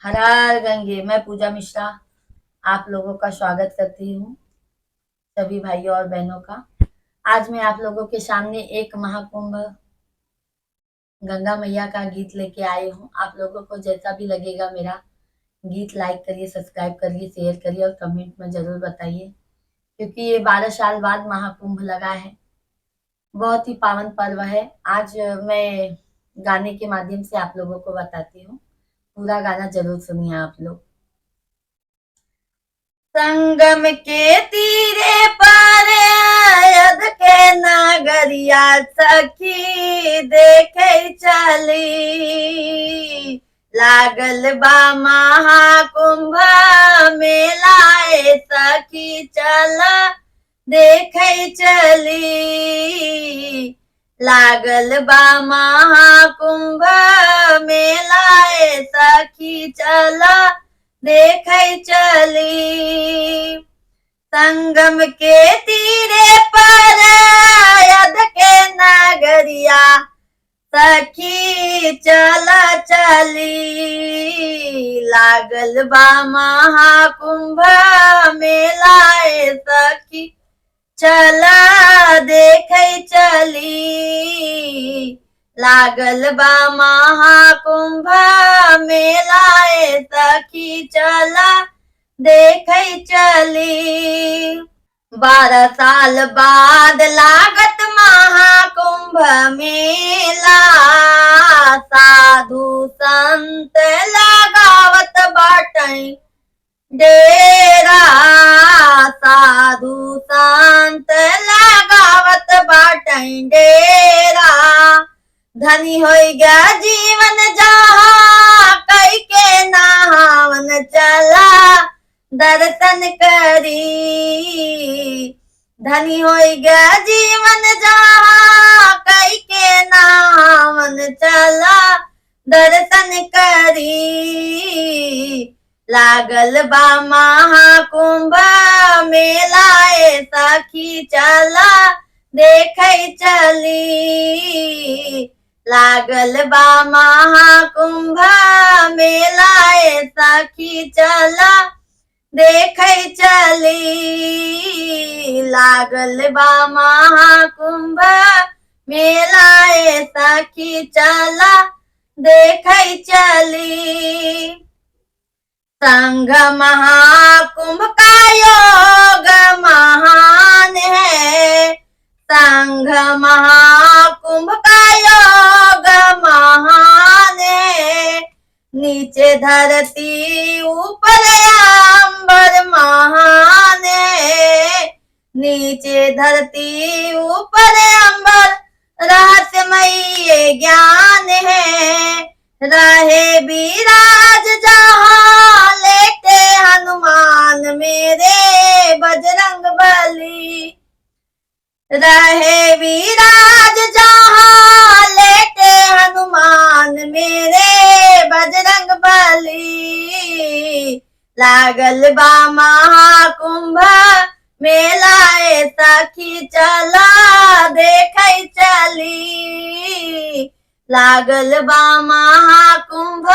हर हर गंगे। मैं पूजा मिश्रा आप लोगों का स्वागत करती हूँ, सभी भाइयों और बहनों का। आज मैं आप लोगों के सामने एक महाकुंभ गंगा मैया का गीत लेके आई हूँ। आप लोगों को जैसा भी लगेगा मेरा गीत, लाइक करिए, सब्सक्राइब करिए, शेयर करिए और कमेंट में जरूर बताइए, क्योंकि ये 12 साल बाद महाकुंभ लगा है। बहुत ही पावन पर्व है। आज मैं गाने के माध्यम से आप लोगों को बताती हूँ। पूरा गाना जरूर सुनिए आप लोग। संगम के तीरे पर अयोध्या के नगरिया सखी देखे चली, लागल बा महाकुंभ मेलाए सखी चल देखे चली, लागल बा महाकुंभ मेलाए सखी चल देखे चली। संगम के तीरे पर अयोध्या के नगरिया सखी चला चली, लागल बा महाकुंभ मेलाए सखी चला देखे चली, लागल बा महाकुंभ मेलाए सखी चला देखे चली। 12 साल बाद लागत महाकुंभ मेला, साधु संत लगावत बाटई डेरा, साधु संत लगावत बाटई डेरा, धनी हो गया जीवन जहाँ कई के नहावन चला दर्शन करी, धनी हो गया जीवन जहाँ कई के नहावन चला दर्शन करी, लागल बा महाकुंभ मेलाए सखी चला देखे चली, लागल बा महाकुंभ मेलाए सखी चला देखे चली, लागल बा महाकुंभ मेलाए सखी चला देखे चली। संघ महाकुंभ का योग महान है, संघ महाकुंभ का योग महान है, नीचे धरती ऊपर अंबर महान है, नीचे धरती ऊपर अंबर रहस्यमय ज्ञान है, रहे विराज जहाँ लेके हनुमान मेरे बजरंग बली, रहे विराज जहाँ लेके हनुमान मेरे बजरंग बली, लागल बा महाकुंभ मेलाए सखी चला देखे चली, लागल बा महाकुंभ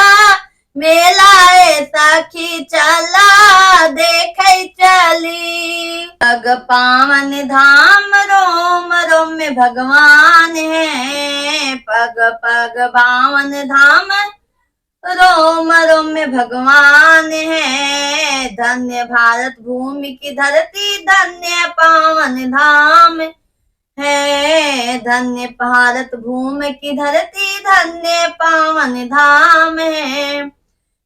मेलाए सखी चला देखे चली। पग पावन धाम रोम रोम में भगवान है, पग पग पावन धाम रोम रोम में भगवान है, धन्य भारत भूमि की धरती धन्य पावन धाम है, धन्य भारत भूमि की धरती धन्य पावन धाम है,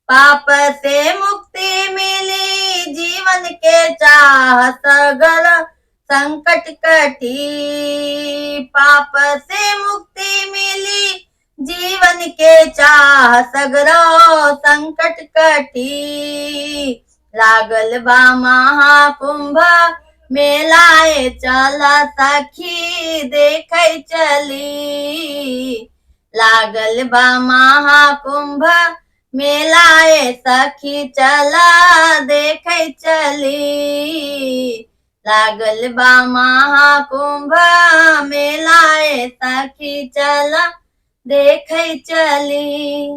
पाप से मुक्ति मिली जीवन के चाह सगर संकट कटी, पाप से मुक्ति मिली जीवन के चाह सगरो संकट कटी, लागल बा महाकुंभ मेलाए चला सखी देखे चली, लागल बा महाकुंभ मेलाए सखी चला देखे चली, लागल बा महाकुंभ मेलाए सखी चला देखे चली।